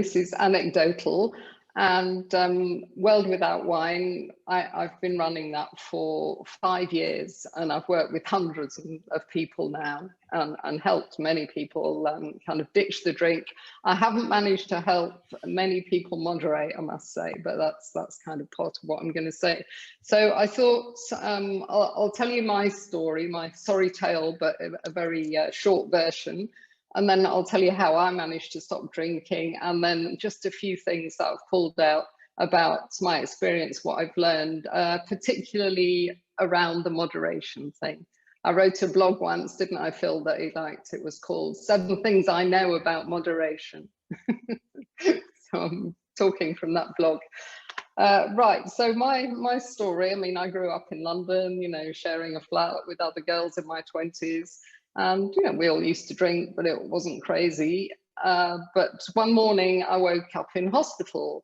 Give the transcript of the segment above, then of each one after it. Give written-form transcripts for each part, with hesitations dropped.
this is anecdotal. And World Without Wine, I've been running that for 5 years, and I've worked with hundreds of people now, and helped many people kind of ditch the drink. I haven't managed to help many people moderate, I must say, but that's kind of part of what I'm going to say. So I thought I'll tell you my story, my sorry tale, but a very short version. And then I'll tell you how I managed to stop drinking, and then just a few things that I've pulled out about my experience, what I've learned, particularly around the moderation thing. I wrote a blog once, didn't I, Phil, that he liked? It was called 7 Things I Know About Moderation. So I'm talking from that blog. Right, so my story, I mean, I grew up in London, you know, sharing a flat with other girls in my 20s. And, you know, we all used to drink, but it wasn't crazy. But one morning I woke up in hospital,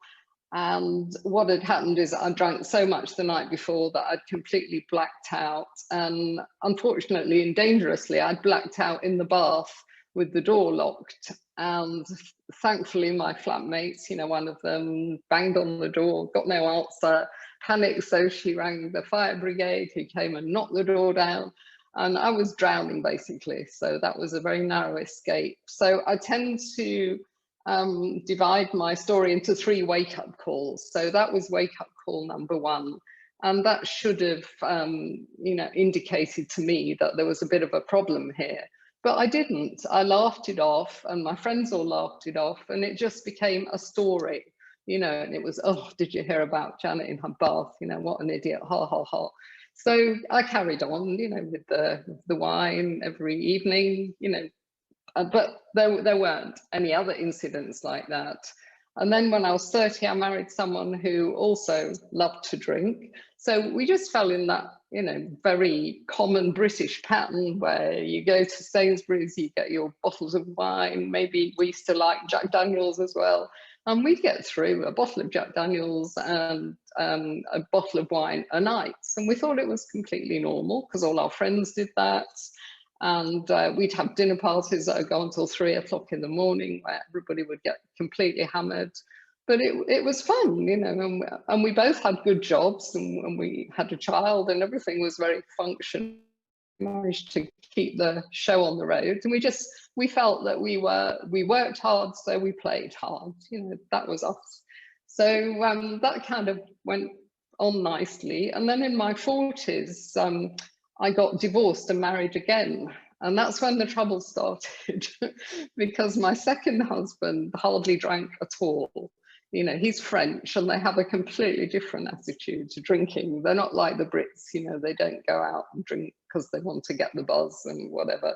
and what had happened is I drank so much the night before that I'd completely blacked out. And unfortunately and dangerously, I'd blacked out in the bath with the door locked. And thankfully, my flatmates, you know, one of them banged on the door, got no answer, panicked. So she rang the fire brigade, who came and knocked the door down. And I was drowning, basically. So that was a very narrow escape. So I tend to divide my story into 3 wake-up calls. So that was wake-up call number 1. And that should have, you know, indicated to me that there was a bit of a problem here. But I didn't. I laughed it off, and my friends all laughed it off. And it just became a story, you know, and it was, oh, did you hear about Janet in her bath? You know, what an idiot, ha, ha, ha. So I carried on, you know, with the wine every evening, you know, but there weren't any other incidents like that. And then when I was 30, I married someone who also loved to drink. So we just fell in that, you know, very common British pattern where you go to Sainsbury's, you get your bottles of wine. Maybe we used to like Jack Daniels as well. And we'd get through a bottle of Jack Daniels and a bottle of wine a night. And we thought it was completely normal because all our friends did that. And we'd have dinner parties that would go until 3 o'clock in the morning, where everybody would get completely hammered. But it was fun, you know, and we both had good jobs, and we had a child, and everything was very functional. Managed to keep the show on the road, and we felt that we worked hard, so we played hard, you know, that was us. So that kind of went on nicely. And then in my 40s, I got divorced and married again. And that's when the trouble started because my second husband hardly drank at all. You know, he's French, and they have a completely different attitude to drinking. They're not like the Brits, you know, they don't go out and drink because they want to get the buzz and whatever.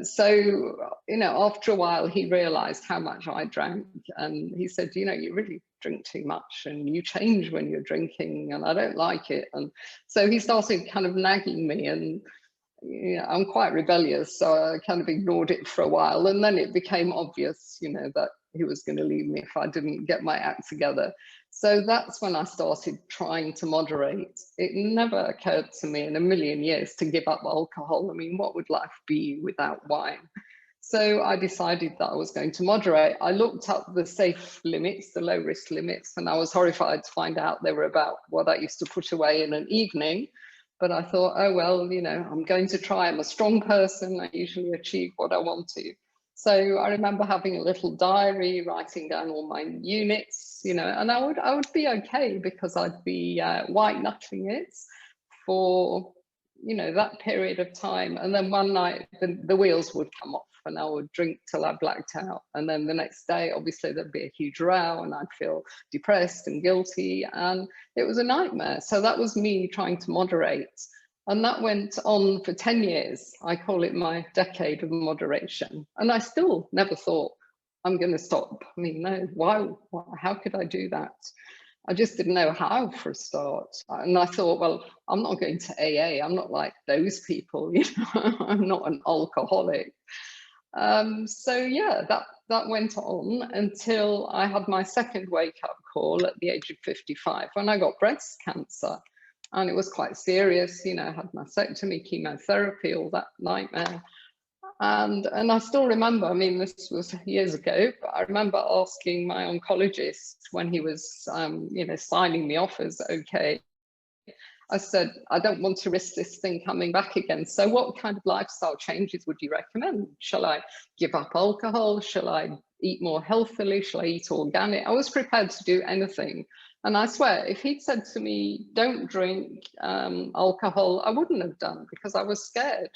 So, you know, after a while, he realized how much I drank, and he said, you know, you really drink too much and you change when you're drinking, and I don't like it. And so he started kind of nagging me, and you know, I'm quite rebellious, so I kind of ignored it for a while. And then it became obvious, you know, that he was going to leave me if I didn't get my act together. So that's when I started trying to moderate. It never occurred to me in a million years to give up alcohol. I mean, what would life be without wine? So I decided that I was going to moderate. I looked up the safe limits, the low risk limits, and I was horrified to find out they were about what I used to put away in an evening. But I thought, oh, well, you know, I'm going to try. I'm a strong person. I usually achieve what I want to. So I remember having a little diary, writing down all my units, you know, and I would be okay because I'd be white knuckling it for, you know, that period of time. And then one night the wheels would come off, and I would drink till I blacked out. And then the next day, obviously, there'd be a huge row, and I'd feel depressed and guilty, and it was a nightmare. So that was me trying to moderate. And that went on for 10 years. I call it my decade of moderation. And I still never thought I'm going to stop. I mean, no, why? How could I do that? I just didn't know how for a start. And I thought, well, I'm not going to AA. I'm not like those people, you know, I'm not an alcoholic. So yeah, that went on until I had my second wake-up call at the age of 55 when I got breast cancer. And it was quite serious, you know, I had mastectomy, chemotherapy, all that nightmare. And I still remember, I mean, this was years ago, but I remember asking my oncologist when he was, signing me off as okay. I said, I don't want to risk this thing coming back again. So what kind of lifestyle changes would you recommend? Shall I give up alcohol? Shall I eat more healthily? Shall I eat organic? I was prepared to do anything. And I swear, if he'd said to me, don't drink alcohol, I wouldn't have done, because I was scared.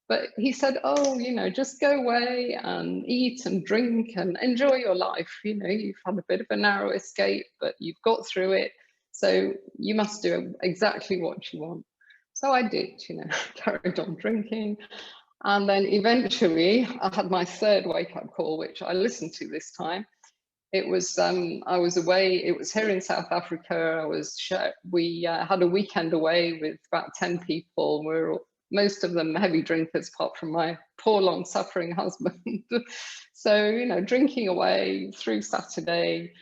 But he said, oh, just go away and eat and drink and enjoy your life. You've had a bit of a narrow escape, but you've got through it. So you must do exactly what you want. So I did, carried on drinking. And then eventually I had my third wake-up call, which I listened to this time. It was, I was away, it was here in South Africa. We had a weekend away with about 10 people. Most of them heavy drinkers, apart from my poor long-suffering husband. So, drinking away through Saturday,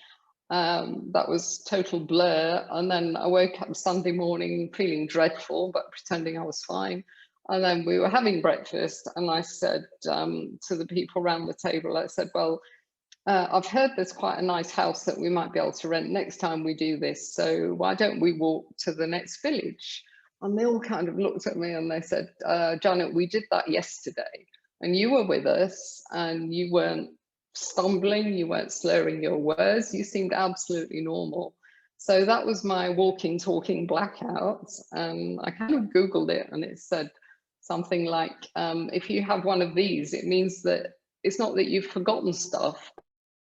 that was total blur. And then I woke up Sunday morning feeling dreadful, but pretending I was fine. And then we were having breakfast, and I said to the people around the table, I said, well, I've heard there's quite a nice house that we might be able to rent next time we do this. So why don't we walk to the next village? And they all kind of looked at me and they said, Janet, we did that yesterday and you were with us and you weren't stumbling, you weren't slurring your words, you seemed absolutely normal. So that was my walking, talking blackout. And I kind of Googled it and it said something like, if you have one of these, it means that it's not that you've forgotten stuff.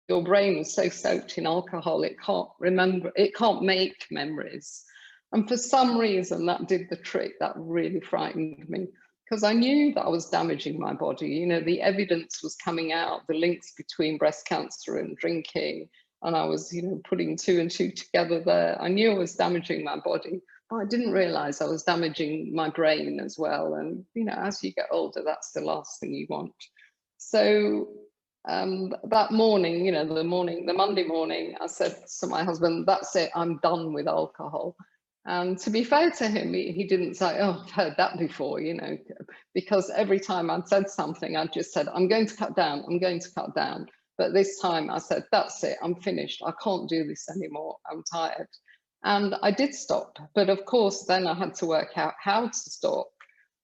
Your brain is so soaked in alcohol, it can't remember, it can't make memories. And for some reason, that did the trick. That really frightened me, because I knew that I was damaging my body. The evidence was coming out, the links between breast cancer and drinking, and I was, putting 2 and 2 together there. I knew I was damaging my body, but I didn't realize I was damaging my brain as well. And, as you get older, that's the last thing you want. So that morning, the Monday morning, I said to my husband, that's it, I'm done with alcohol. And to be fair to him, he didn't say, oh, I've heard that before, because every time I'd said something, I'd just said, I'm going to cut down, I'm going to cut down. But this time I said, that's it, I'm finished, I can't do this anymore, I'm tired. And I did stop, but of course, then I had to work out how to stop.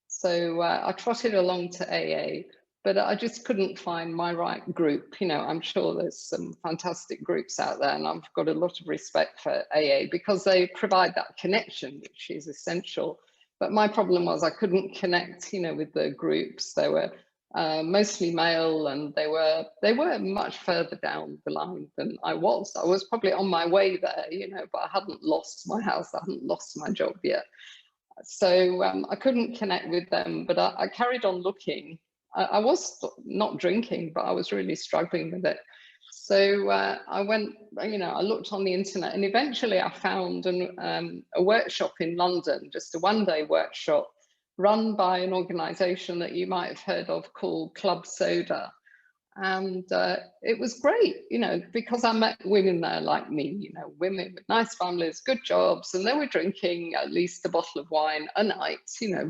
So I trotted along to AA, but I just couldn't find my right group. I'm sure there's some fantastic groups out there, and I've got a lot of respect for AA because they provide that connection, which is essential. But my problem was I couldn't connect, with the groups. They were mostly male, and they were much further down the line than I was. I was probably on my way there, but I hadn't lost my house, I hadn't lost my job yet. So I couldn't connect with them, but I carried on looking. I was not drinking, but I was really struggling with it. So I went, I looked on the internet, and eventually I found a workshop in London, just a one-day workshop run by an organisation that you might have heard of called Club Soda. And it was great, because I met women there like me, women with nice families, good jobs, and they were drinking at least a bottle of wine a night,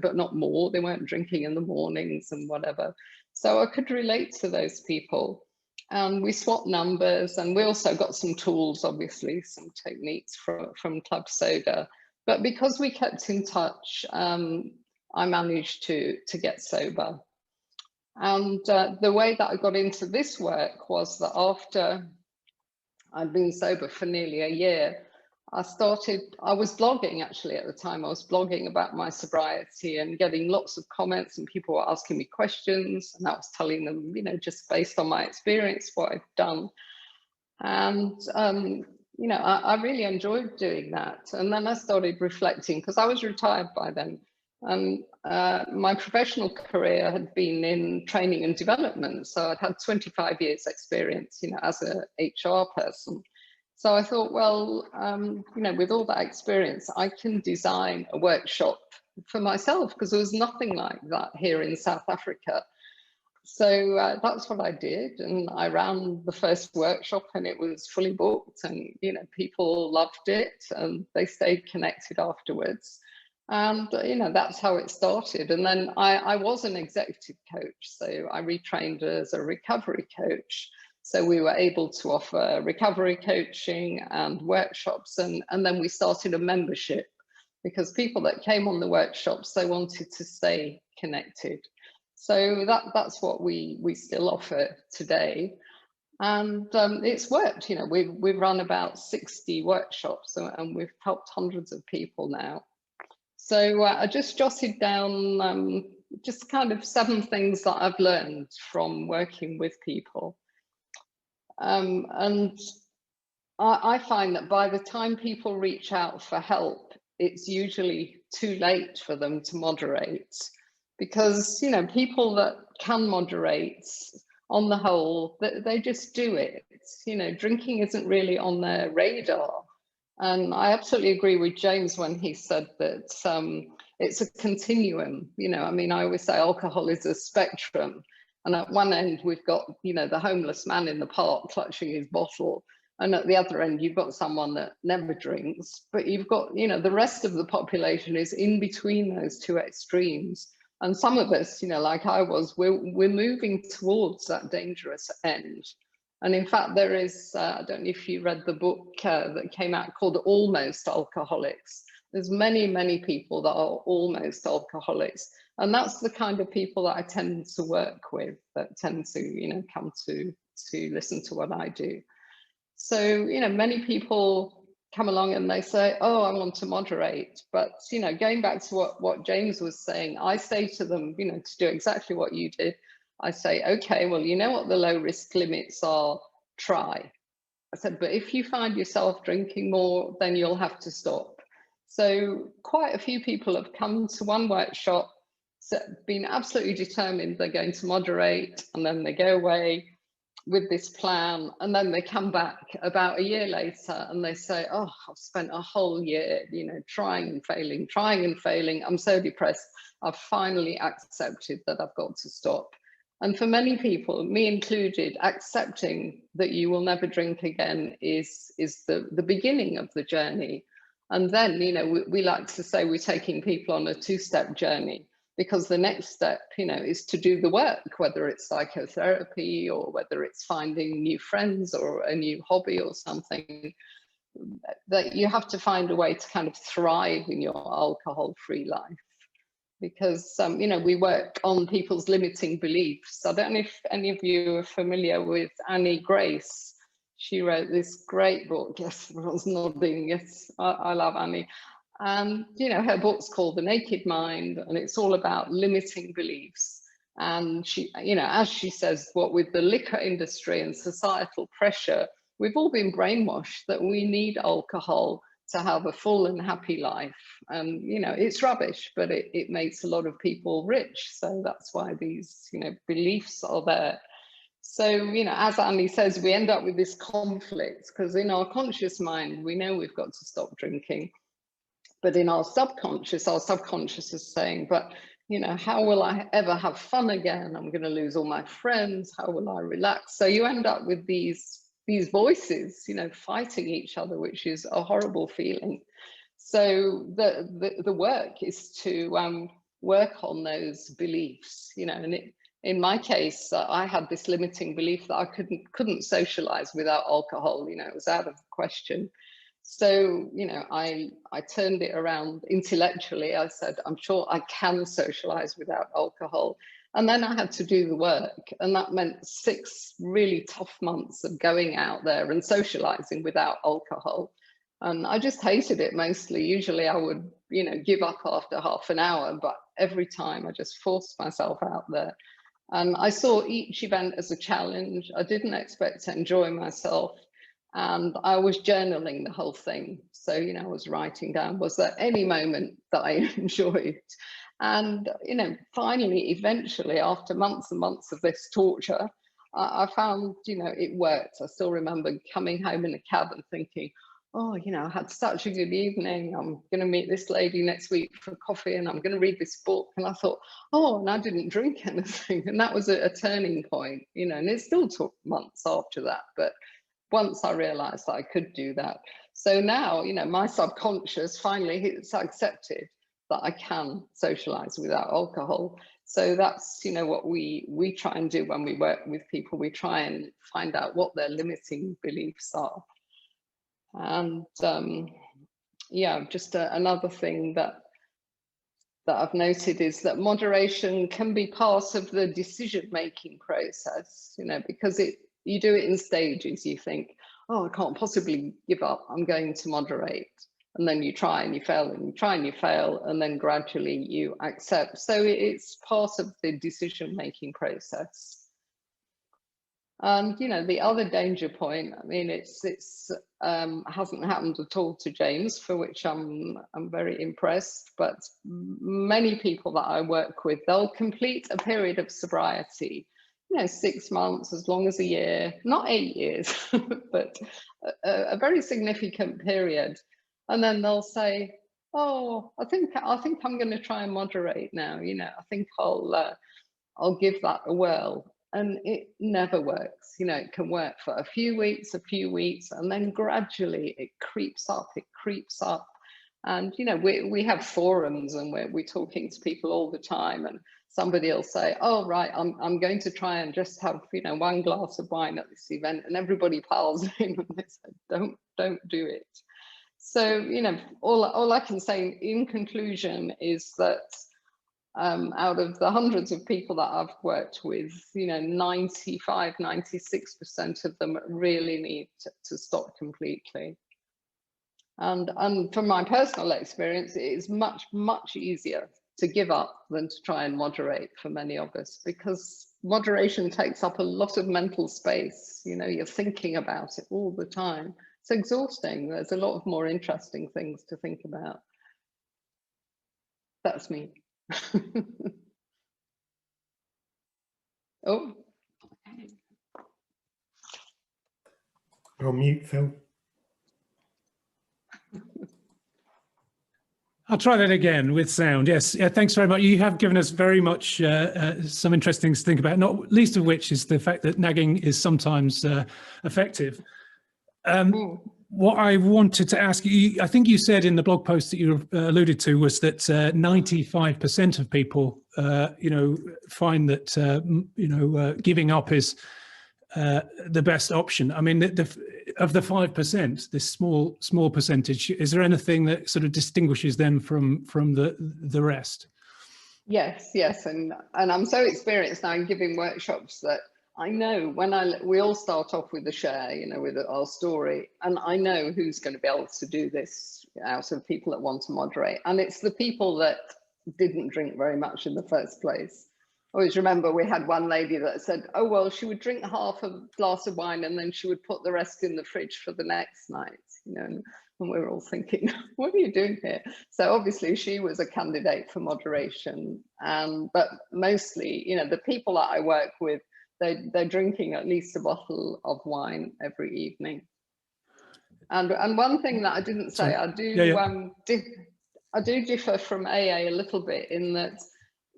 but not more. They weren't drinking in the mornings and whatever. So I could relate to those people. And we swapped numbers, and we also got some tools, obviously, some techniques from Club Soda. But because we kept in touch, I managed to get sober. And the way that I got into this work was that after I'd been sober for nearly a year, I was blogging actually at the time. I was blogging about my sobriety and getting lots of comments, and people were asking me questions, and I was telling them, just based on my experience, what I've done. And, I really enjoyed doing that. And then I started reflecting, because I was retired by then. And my professional career had been in training and development. So I'd had 25 years experience, as a HR person. So I thought, well, with all that experience, I can design a workshop for myself, because there was nothing like that here in South Africa. So that's what I did. And I ran the first workshop, and it was fully booked, and, people loved it, and they stayed connected afterwards. And, that's how it started. And then I was an executive coach, so I retrained as a recovery coach. So we were able to offer recovery coaching and workshops. And then we started a membership because people that came on the workshops, they wanted to stay connected. So that's what we still offer today. And it's worked. We've run about 60 workshops, and we've helped hundreds of people now. So I just jotted down just kind of 7 things that I've learned from working with people. And I find that by the time people reach out for help, it's usually too late for them to moderate, because, people that can moderate, on the whole, they just do it. Drinking isn't really on their radar. And I absolutely agree with James when he said that it's a continuum. I always say alcohol is a spectrum. And at one end, we've got, the homeless man in the park clutching his bottle. And at the other end, you've got someone that never drinks. But you've got, the rest of the population is in between those two extremes. And some of us, like I was, we're moving towards that dangerous end. And in fact, there is, I don't know if you read the book that came out called Almost Alcoholics. There's many, many people that are almost alcoholics. And that's the kind of people that I tend to work with, that tend to, come to listen to what I do. So, many people come along and they say, oh, I want to moderate. But, going back to what James was saying, I say to them, to do exactly what you did. I say, okay, well, you know what the low risk limits are, try. I said, but if you find yourself drinking more, then you'll have to stop. So quite a few people have come to one workshop, been absolutely determined they're going to moderate, and then they go away with this plan, and then they come back about a year later and they say, oh, I've spent a whole year, trying and failing. I'm so depressed. I've finally accepted that I've got to stop. And for many people, me included, accepting that you will never drink again is the beginning of the journey. And then, we like to say we're taking people on a 2-step journey, because the next step, is to do the work, whether it's psychotherapy or whether it's finding new friends or a new hobby or something. That you have to find a way to kind of thrive in your alcohol-free life. Because, we work on people's limiting beliefs. I don't know if any of you are familiar with Annie Grace. She wrote this great book. Yes, everyone's nodding. Yes, I love Annie. And, her book's called The Naked Mind, and it's all about limiting beliefs. And she, as she says, what with the liquor industry and societal pressure, we've all been brainwashed that we need alcohol to have a full and happy life. And, it's rubbish, but it makes a lot of people rich. So that's why these, beliefs are there. So, as Annie says, we end up with this conflict, because in our conscious mind, we know we've got to stop drinking. But in our subconscious is saying, but, how will I ever have fun again? I'm going to lose all my friends. How will I relax? So you end up with these voices, fighting each other, which is a horrible feeling. So the work is to work on those beliefs, and in my case, I had this limiting belief that I couldn't socialize without alcohol. It was out of the question. So, I turned it around intellectually. I said, I'm sure I can socialize without alcohol. And then I had to do the work. And that meant 6 really tough months of going out there and socializing without alcohol. And I just hated it mostly. Usually I would, give up after half an hour, but every time I just forced myself out there. And I saw each event as a challenge. I didn't expect to enjoy myself. And I was journaling the whole thing. So, I was writing down, was there any moment that I enjoyed? And, finally, eventually, after months and months of this torture, I found, it worked. I still remember coming home in a cab and thinking, oh, I had such a good evening. I'm going to meet this lady next week for coffee, and I'm going to read this book. And I thought, oh, and I didn't drink anything. And that was a turning point, and it still took months after that. But once I realized that I could do that. So now, my subconscious finally, it's accepted that I can socialize without alcohol. So that's, you know, what we try and do when we work with people. We try and find out what their limiting beliefs are. And yeah, just another thing that I've noted is that moderation can be part of the decision-making process, you know, because you do it in stages. You think, oh, I can't possibly give up, I'm going to moderate. And then you try and you fail, and you try and you fail, and then gradually you accept. So it's part of the decision-making process. And, you know, the other danger point, I mean, it's hasn't happened at all to James, for which I'm very impressed, but many people that I work with, they'll complete a period of sobriety, you know, 6 months, as long as a year, not 8 years, but a very significant period. And then they'll say, oh, I think I'm going to try and moderate now, you know, I think I'll give that a whirl. And it never works. You know, it can work for a few weeks, and then gradually it creeps up. And, you know, we have forums, and we're talking to people all the time, and somebody will say, oh, right, I'm going to try and just have, you know, 1 glass of wine at this event, and everybody piles in, and they say, don't do it. So, you know, all I can say in conclusion is that out of the hundreds of people that I've worked with, you know, 95, 96% of them really need to stop completely. And from my personal experience, it is much, much easier to give up than to try and moderate for many of us, because moderation takes up a lot of mental space. You know, you're thinking about it all the time. It's exhausting. There's a lot of more interesting things to think about. That's me. Oh, you're on mute, Phil. I'll try that again with sound. Yes, yeah, thanks very much. You have given us very much some interesting things to think about, not least of which is the fact that nagging is sometimes effective. What I wanted to ask you, I think you said in the blog post that you alluded to, was that 95% of people, you know, find that, you know, giving up is the best option. I mean, of the 5%, this small percentage, is there anything that sort of distinguishes them from the rest? Yes, and I'm so experienced now in giving workshops that I know when we all start off with a share, you know, with our story, and I know who's going to be able to do this out of people that want to moderate. And it's the people that didn't drink very much in the first place. I always remember we had one lady that said, oh, well, she would drink half a glass of wine and then she would put the rest in the fridge for the next night, you know, and we were all thinking, what are you doing here? So obviously she was a candidate for moderation. But mostly, you know, the people that I work with, they're drinking at least a bottle of wine every evening. And one thing that I didn't say, I do differ from AA a little bit in that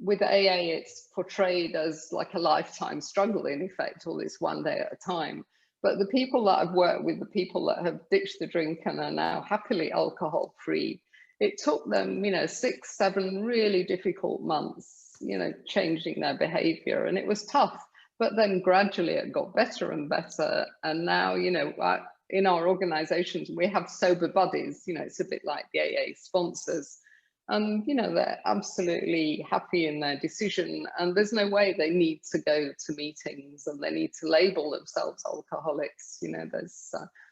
with AA, it's portrayed as like a lifetime struggle, in effect, all this one day at a time. But the people that I've worked with, the people that have ditched the drink and are now happily alcohol free, it took them, you know, 6, 7 really difficult months, you know, changing their behavior. And it was tough. But then gradually it got better and better. And now, you know, in our organizations, we have sober buddies, you know, it's a bit like the AA sponsors. And, you know, they're absolutely happy in their decision. And there's no way they need to go to meetings and they need to label themselves alcoholics. You know,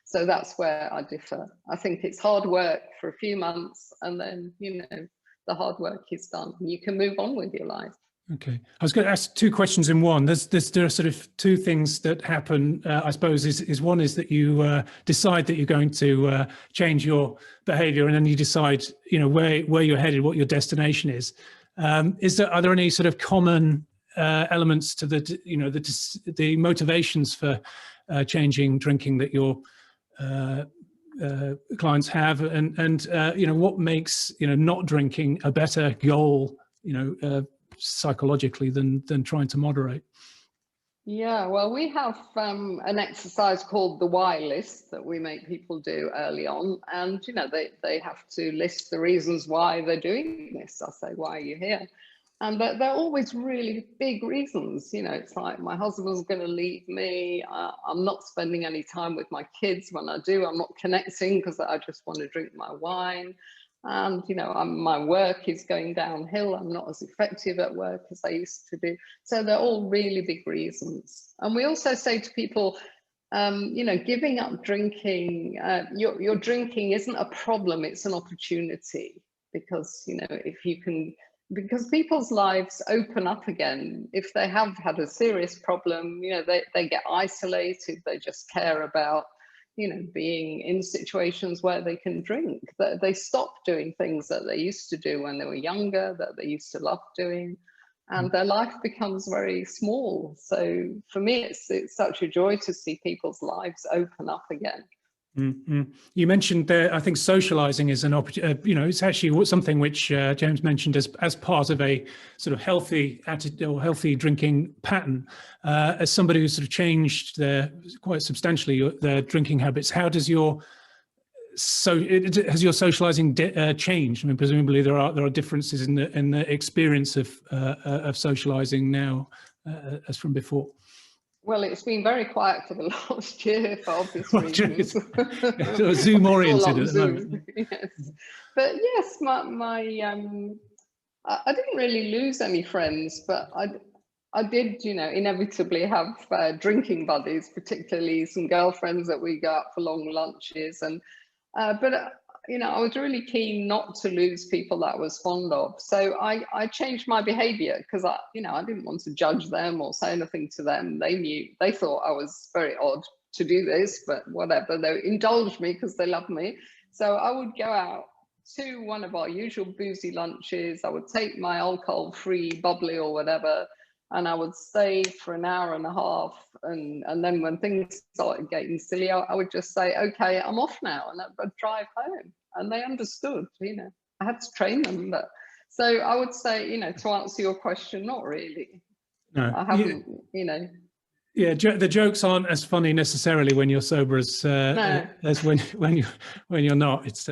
so that's where I differ. I think it's hard work for a few months and then, you know, the hard work is done. You can move on with your life. Okay, I was going to ask 2 questions in one. There are sort of 2 things that happen, I suppose, is one is that you decide that you're going to change your behavior, and then you decide, you know, where you're headed, what your destination is. Are there any sort of common elements to the, you know, the motivations for changing drinking that your clients have, and you know, what makes, you know, not drinking a better goal, you know, psychologically than trying to moderate? Yeah, well, we have an exercise called the why list that we make people do early on. And, you know, they have to list the reasons why they're doing this. I say, why are you here? And they're always really big reasons. You know, it's like my husband's going to leave me. I'm not spending any time with my kids. When I do, I'm not connecting because I just want to drink my wine. And, you know, my work is going downhill. I'm not as effective at work as I used to do. So they're all really big reasons. And we also say to people, you know, giving up drinking, your drinking isn't a problem, it's an opportunity. Because, you know, if you can, because people's lives open up again. If they have had a serious problem, you know, they get isolated, they just care about, you know, being in situations where they can drink. They stop doing things that they used to do when they were younger, that they used to love doing, and their life becomes very small. So for me, it's such a joy to see people's lives open up again. Mm-hmm. You mentioned there, I think socializing is an opportunity, you know, it's actually something which James mentioned as part of a sort of healthy attitude or healthy drinking pattern. As somebody who's sort of changed quite substantially their drinking habits, how does has your socializing changed? I mean, presumably there are differences in the experience of socializing now as from before. Well, it's been very quiet for the last year for obvious reasons. So Zoom oriented at the moment. Yes. But yes, I didn't really lose any friends, but I did, you know, inevitably have drinking buddies, particularly some girlfriends that we go out for long lunches. And you know, I was really keen not to lose people that I was fond of. So I changed my behavior because you know, I didn't want to judge them or say anything to them. They thought I was very odd to do this, but whatever, they indulged me because they love me. So I would go out to one of our usual boozy lunches. I would take my alcohol-free bubbly or whatever, and I would stay for an hour and a half. And then when things started getting silly, I would just say, okay, I'm off now. And I'd drive home. And they understood, you know, I had to train them. But so I would say, you know, to answer your question, not really. No, I haven't, you know. Yeah, the jokes aren't as funny necessarily when you're sober as when you're not. It's